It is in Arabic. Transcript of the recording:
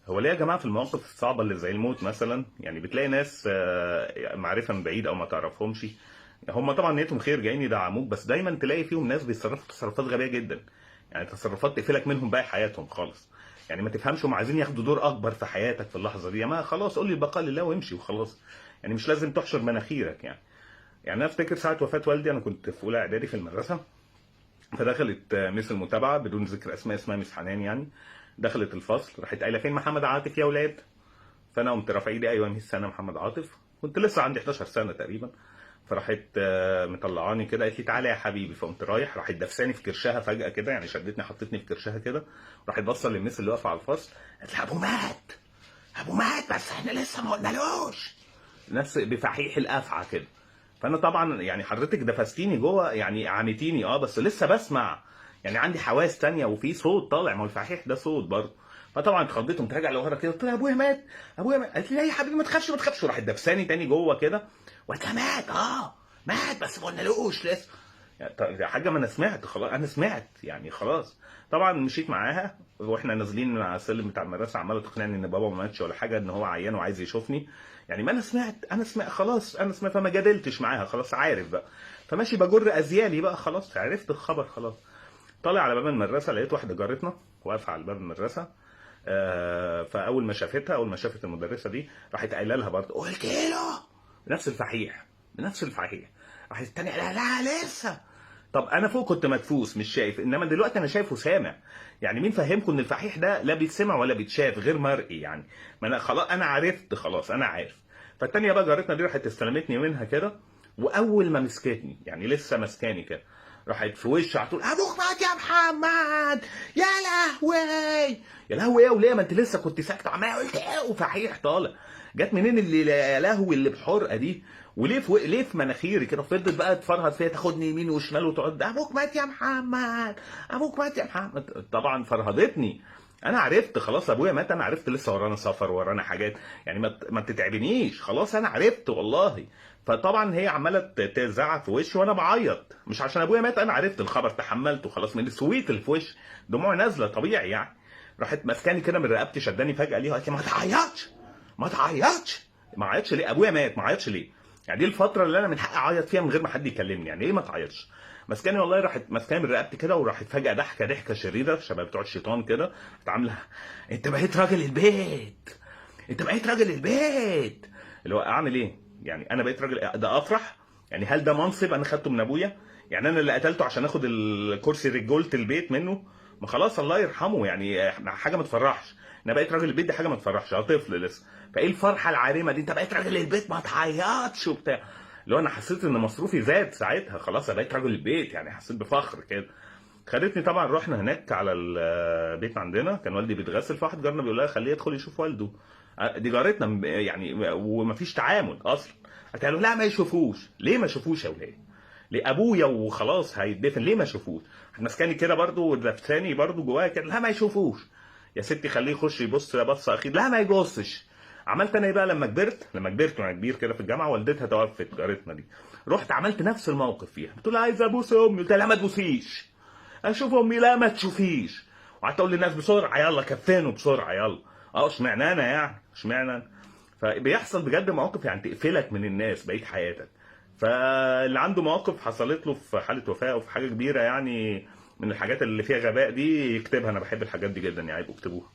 هو ليه يا جماعة في المواقف الصعبة اللي زي الموت مثلا، يعني بتلاقي ناس معرفة من بعيد أو ما تعرفهمش. هم طبعا نيتهم خير جايين يدعموك، بس دايما تلاقي فيهم ناس بيتصرفوا تصرفات غبية جدا. يعني تصرفات تقفلك منهم باقي حياتهم خالص. يعني ما تفهمش هم عايزين ياخدوا دور أكبر في حياتك في اللحظة دي. ما خلاص قول لي البقاء لله وامشي وخلاص. يعني مش لازم تحشر مناخيرك يعني. يعني أنا أفتكر ساعة وفاة والدي، أنا كنت في أولى إعدادي في المدرسة. فدخلت ميس المتابعة بدون ذكر أسماء، اسمها ميس حنان يعني. دخلت الفصل راحت قايله فين محمد عاطف يا ولاد؟ فانا قمت رافع ايدي، ايوه ميس انا محمد عاطف. كنت لسه عندي 11 سنه تقريبا. فراحت مطلعاني كده قالت لي تعالى يا حبيبي. فقمت رايح، راحت دفساني في كرشها فجاه كده، يعني شدتني حطتني في كرشها كده. راحت باصه للميس اللي واقفه على الفصل، قالت لها ابو مات، ابو مات بس احنا لسه ما قلنالوش. نفس بفحيح الافعى كده. فانا طبعا يعني حضرتك دفستيني جوه، يعني عانيتيني بس لسه بسمع. يعني عندي حواس تانية وفي صوت طالع، ما هو الفحيح ده صوت برضه. فطبعا اتخضيت وقمت راجع لورا كده، قلت لها ابويا مات، ابويا مات. قالت لي لا يا حبيبي ما تخافش ما تخافش. وراحت دبساني تاني جوه كده. وقالت لها مات، مات بس ما قلنالوش لسه. يعني طيب يا حاجه، ما انا سمعت خلاص، انا سمعت يعني خلاص. طبعا مشيت معاها واحنا نازلين من على السلم بتاع المدرسه، عماله تقنعني ان بابا ما ماتش ولا حاجه، ان هو عيان وعايز يشوفني. يعني ما انا سمعت خلاص، انا سمعت، فما جادلتش معاها خلاص، عارف بقى. فماشي بجر ازيالي بقى خلاص، عرفت الخبر خلاص. طالع على باب المدرسه لقيت واحده جارتنا واقفه على باب المدرسه. فاول ما شافتها، اول ما شافت المدرسه دي، راحت قايله لها برضه قلت له بنفس الفحيح، بنفس الفحيح. راحت التانية لا لا لسه. طب انا فوق كنت مدفوس مش شايف، انما دلوقتي انا شايف وسامع. يعني مين فهمكم ان الفحيح ده لا بيتسمع ولا بيتشاف، غير مرئي يعني. ما انا خلاص انا عرفت خلاص، انا عارف. فالتانية بقى جارتنا دي راحت استلمتني منها كده. واول ما مسكتني يعني لسه ماسكاني كده، راحت في وشي على طول ابوك مات يا محمد. يا لهوي، يا لهوي ايه وليه؟ ما انت لسه كنت ساكته عمال قلت ايه وفحيح طالع. جت منين اللي يا لهوي اللي بحرقه دي؟ وليه ليه في مناخيري كده؟ فضلت بقى تفرهد فيها، تاخدني يمين وشمال وتقعد ابوك مات يا محمد، ابوك مات يا محمد. طبعا فرهدتني. انا عرفت خلاص ابويا مات، انا عرفت لسه ورانا سفر ورانا حاجات. يعني ما تتعبنيش خلاص، انا عرفت والله. فطبعا هي عماله تزعق في وشي وانا بعيط، مش عشان ابويا مات، انا عرفت الخبر تحملته خلاص من السويت اللي في وشي. دموع نازله طبيعي يعني. راحت ماسكاني كده من رقبتي، شداني فجاه ليها، قالت لي ما تعيطش، ما تعيطش. ما عيطش ليه؟ ابويا مات، ما عيطش ليه؟ يعني دي الفتره اللي انا من حقي اعيط فيها من غير ما حد يكلمني، يعني ايه ما تعيطش؟ ماسكاني والله، راحت ماسكاني من رقبتي كده، وراحت فجاه ضحكه شريره شبه بتوع الشيطان كده. راحت عامله انت بقيت راجل البيت، انت بقيت راجل البيت. اللي هو اعمل ايه؟ يعني انا بقيت راجل ده افرح؟ يعني هل ده منصب انا خدته من ابويا؟ يعني انا اللي قتلته عشان اخد الكرسي رجوله البيت منه؟ ما خلاص الله يرحمه، يعني حاجه ما تفرحش. انا بقيت راجل البيت دي حاجه ما تفرحش، انا طفل لسه. فايه الفرحه العارمه دي؟ انت بقيت راجل البيت ما تعيطش وبتاع. اللي هو انا حسيت ان مصروفي زاد ساعتها خلاص، انا بقيت راجل البيت، يعني حسيت بفخر كده. خدتني طبعا، رحنا هناك على البيت عندنا، كان والدي بيتغسل، فواحد جارنا بيقول لها خليه يدخل يشوف والده. دي جارتنا يعني، ومفيش تعامل اصلا. قالت له لا ما يشوفوش. ليه ما يشوفوش يا ولاد؟ ليه؟ ابويا وخلاص هيتدفن، ليه ما يشوفوش؟ ماسكاني كده برضو ودفساني برضو جوايا كده، لا ما يشوفوش. يا ستي خليه يخش يبص بصه اخير، لا ما يبصش. عملت انا ايه بقى لما كبرت وانا كبير كده في الجامعه، والدتها توفت جارتنا دي. رحت عملت نفس الموقف فيها، بتقول عايز ابوس امي، قلت لها لا ما تبوسيش. اشوف امي، لا ما تشوفيش. وقعدت اقول للناس بسرعه يلا كفنوا بسرعه يلا. اشمعنى انا يعني، اشمعنى انا؟ فبيحصل بجد مواقف يعني تقفلك من الناس بقيه حياتك. فاللي عنده مواقف حصلت له في حاله وفاه او في حاجه كبيره يعني، من الحاجات اللي فيها غباء دي، يكتبها. انا بحب الحاجات دي جدا يعني، يبقوا اكتبوها.